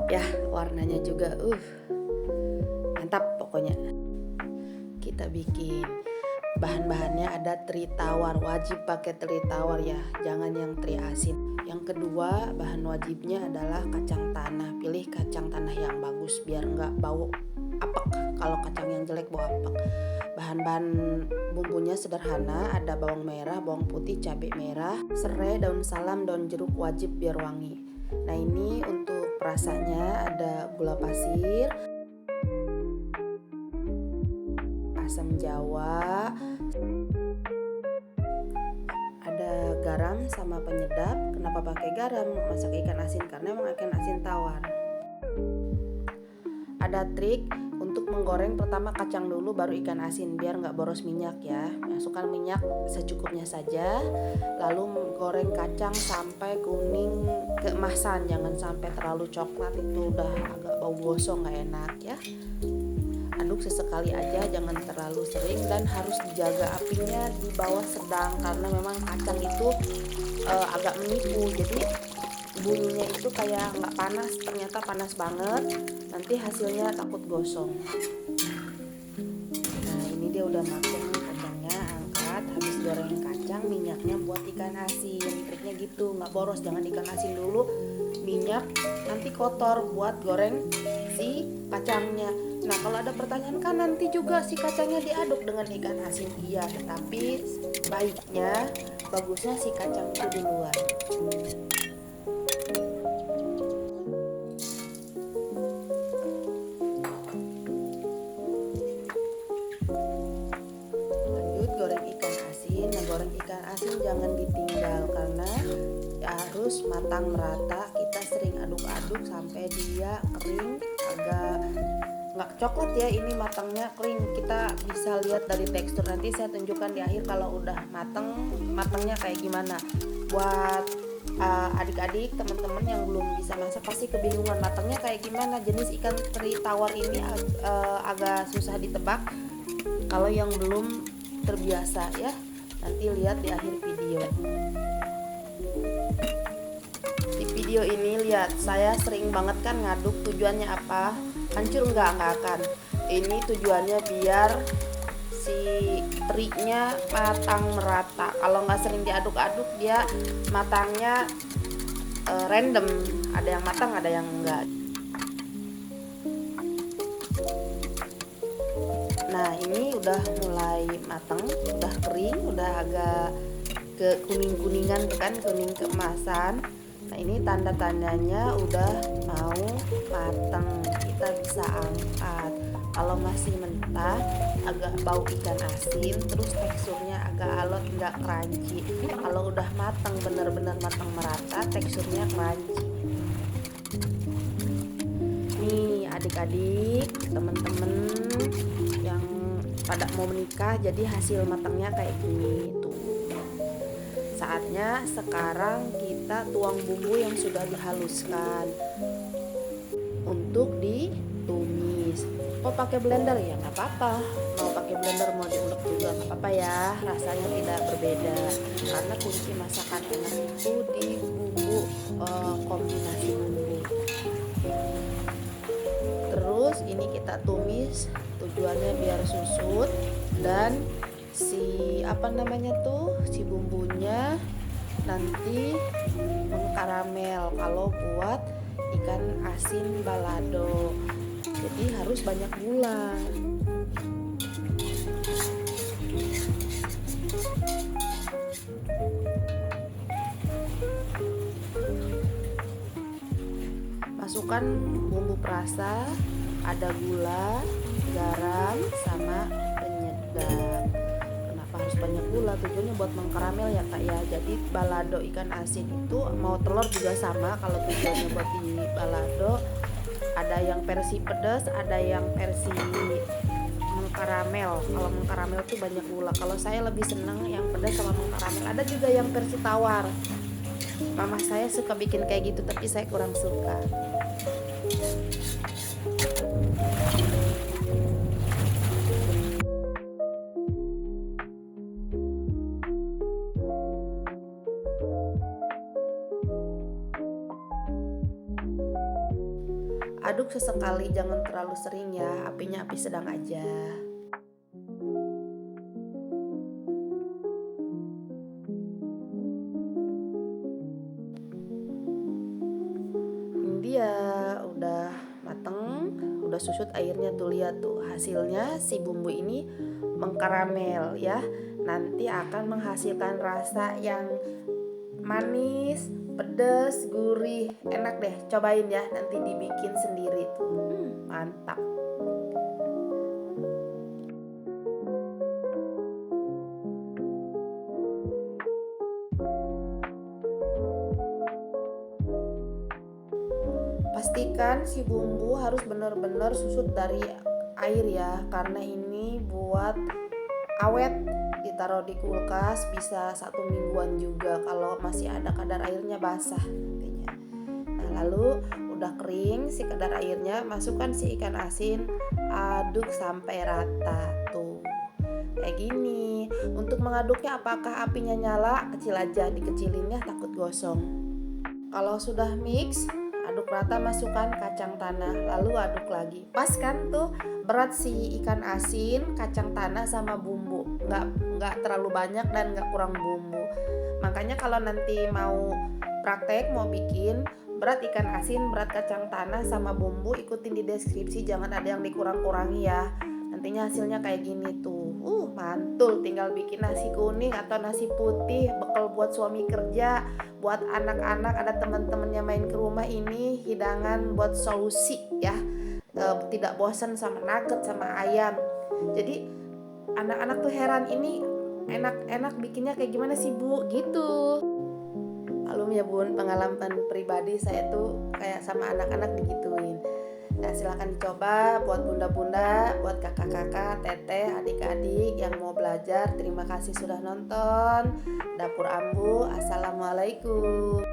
Ya, warnanya juga mantap pokoknya. Kita bikin bahan-bahannya ada teri tawar, wajib pakai teri tawar ya, jangan yang teri asin. Yang kedua, bahan wajibnya adalah kacang tanah. Pilih kacang tanah yang bagus biar nggak bau apek. Kalau kacang yang jelek bau apek. Bahan-bahan bumbunya sederhana, ada bawang merah, bawang putih, cabai merah, serai, daun salam, daun jeruk wajib biar wangi. Nah, ini untuk rasanya ada gula pasir, asam jawa, ada garam sama penyedap. Kenapa pakai garam masak ikan asin? Karena emang ikan asin tawar. Ada trik untuk menggoreng, pertama kacang dulu baru ikan asin biar nggak boros minyak ya. Masukkan minyak secukupnya saja, lalu menggoreng kacang sampai kuning keemasan, jangan sampai terlalu coklat, itu udah agak bau gosong nggak enak ya. Aduk sesekali aja, jangan terlalu sering, dan harus dijaga apinya di bawah sedang karena memang kacang itu agak menipu, jadi bunyinya itu kayak nggak panas, ternyata panas banget, nanti hasilnya takut gosong. Nah, ini dia udah matang kacangnya, angkat. Habis goreng kacang, minyaknya buat ikan asin. Triknya gitu, nggak boros, jangan ikan asin dulu, minyak nanti kotor buat goreng si kacangnya. Nah, kalau ada pertanyaan, kan nanti juga si kacangnya diaduk dengan ikan asin. Iya, tetapi bagusnya si kacang itu duluan. Lanjut goreng ikan asin. Nah, goreng ikan asin jangan ditinggal karena harus matang merata. Kita sering aduk-aduk sampai dia kering, agak nggak coklat ya, ini matangnya kering. Kita bisa lihat dari tekstur, nanti saya tunjukkan di akhir kalau udah matangnya kayak gimana. Buat adik-adik, teman-teman yang belum bisa masak pasti kebingungan matangnya kayak gimana. Jenis ikan teri tawar ini agak susah ditebak kalau yang belum terbiasa ya. Nanti lihat di akhir video. Di video ini lihat, saya sering banget kan ngaduk, tujuannya apa? Hancur nggak akan. Ini tujuannya biar si terinya matang merata. Kalau nggak sering diaduk-aduk, dia matangnya random, ada yang matang ada yang enggak. Nah, ini udah mulai matang, udah kering, udah agak ke kuning-kuningan kan, kuning keemasan. Nah, ini tanda-tandanya udah mau matang, kita bisa angkat. Kalau masih mentah, agak bau ikan asin, terus teksturnya agak alot, nggak crunchy. Kalau udah matang, bener-bener matang merata, teksturnya crunchy. Nih adik-adik, temen-temen yang pada mau menikah, jadi hasil matangnya kayak gini tuh. Saatnya sekarang kita tuang bumbu yang sudah dihaluskan untuk ditumis. Mau pakai blender ya nggak apa-apa, mau pakai blender mau diulek juga nggak apa-apa ya, rasanya tidak berbeda. Karena kunci masakan enak itu di bumbu, kombinasi bumbu. Terus ini kita tumis, tujuannya biar susut dan si si bumbunya nanti mengkaramel kalau buat ikan asin balado. Jadi harus banyak gula. Masukkan bumbu perasa, ada gula, garam, sama penyedap. Kenapa harus banyak gula? Tujuannya buat mengkaramel ya kak ya. Jadi balado ikan asin itu mau telur juga sama. Kalau tujuannya buat di balado, ada yang versi pedas, ada yang versi mengkaramel. Kalau mengkaramel tuh banyak gula. Kalau saya lebih seneng yang pedas sama mengkaramel. Ada juga yang versi tawar. Mama saya suka bikin kayak gitu, tapi saya kurang suka. Aduk sesekali, jangan terlalu sering ya, apinya api sedang aja. Ini dia udah mateng, udah susut airnya tuh, lihat tuh hasilnya. Si bumbu ini mengkaramel ya, nanti akan menghasilkan rasa yang manis, pedas, gurih, enak deh. Cobain ya, nanti dibikin sendiri tuh. Mantap. Pastikan si bumbu harus benar-benar susut dari air ya, karena ini buat awet, ditaruh di kulkas bisa 1 mingguan juga kalau masih ada kadar airnya basah nantinya. Nah, lalu udah kering si kadar airnya, masukkan si ikan asin, aduk sampai rata tuh. Kayak gini. Untuk mengaduknya, apakah apinya nyala? Kecil aja, dikecilin ya, takut gosong. Kalau sudah mix, aduk rata, masukkan kacang tanah, lalu aduk lagi. Pas kan tuh berat si ikan asin, kacang tanah sama bumbu, nggak terlalu banyak dan nggak kurang bumbu. Makanya kalau nanti mau praktek, mau bikin berat ikan asin, berat kacang tanah sama bumbu, ikutin di deskripsi, jangan ada yang dikurang-kurangi ya. Nantinya hasilnya kayak gini tuh. Mantul, tinggal bikin nasi kuning atau nasi putih, bekal buat suami kerja, buat anak-anak, ada teman-temannya main ke rumah, ini hidangan buat solusi ya. Tidak bosan sama nugget sama ayam. Jadi anak-anak tuh heran, ini enak-enak bikinnya kayak gimana sih Bu gitu. Malum ya Bun, pengalaman pribadi saya tuh kayak sama anak-anak digituin. Nah, silahkan dicoba buat bunda-bunda, buat kakak-kakak, teteh, adik-adik yang mau belajar. Terima kasih sudah nonton. Dapur Ambu, assalamualaikum.